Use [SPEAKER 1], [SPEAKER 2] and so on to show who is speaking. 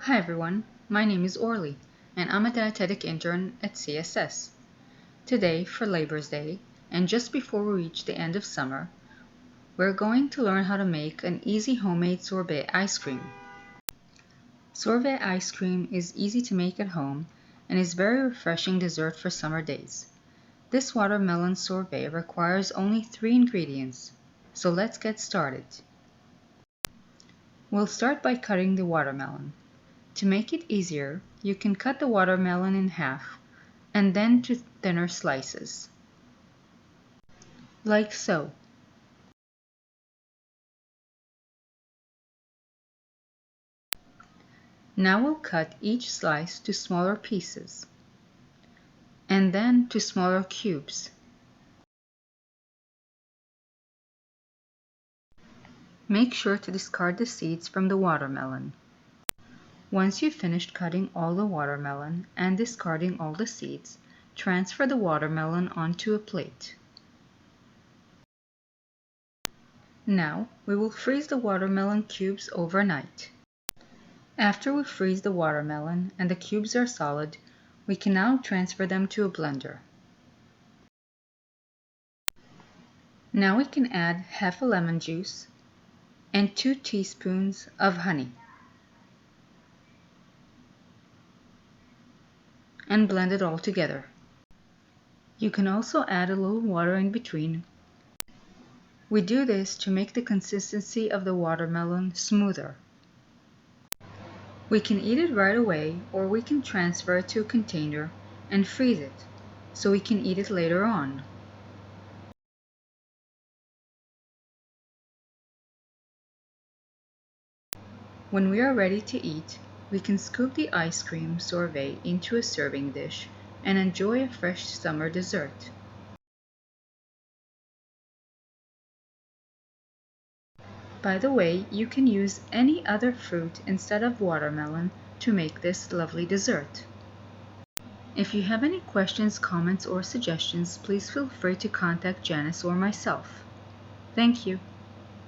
[SPEAKER 1] Hi everyone, my name is Orly, and I'm a dietetic intern at CSS. Today, for Labor's Day, and just before we reach the end of summer, we're going to learn how to make an easy homemade sorbet ice cream. Sorbet ice cream is easy to make at home and is very refreshing dessert for summer days. This watermelon sorbet requires only 3 ingredients, so let's get started. We'll start by cutting the watermelon. To make it easier, you can cut the watermelon in half and then to thinner slices, like so. Now we'll cut each slice to smaller pieces, and then to smaller cubes. Make sure to discard the seeds from the watermelon. Once you've finished cutting all the watermelon and discarding all the seeds, transfer the watermelon onto a plate. Now we will freeze the watermelon cubes overnight. After we freeze the watermelon and the cubes are solid, we can now transfer them to a blender. Now we can add half a lemon juice and 2 teaspoons of honey and blend it all together. You can also add a little water in between. We do this to make the consistency of the watermelon smoother. We can eat it right away, or we can transfer it to a container and freeze it so we can eat it later on. When we are ready to eat, we can scoop the ice cream sorbet into a serving dish and enjoy a fresh summer dessert. By the way, you can use any other fruit instead of watermelon to make this lovely dessert. If you have any questions, comments, or suggestions, please feel free to contact Janice or myself. Thank you.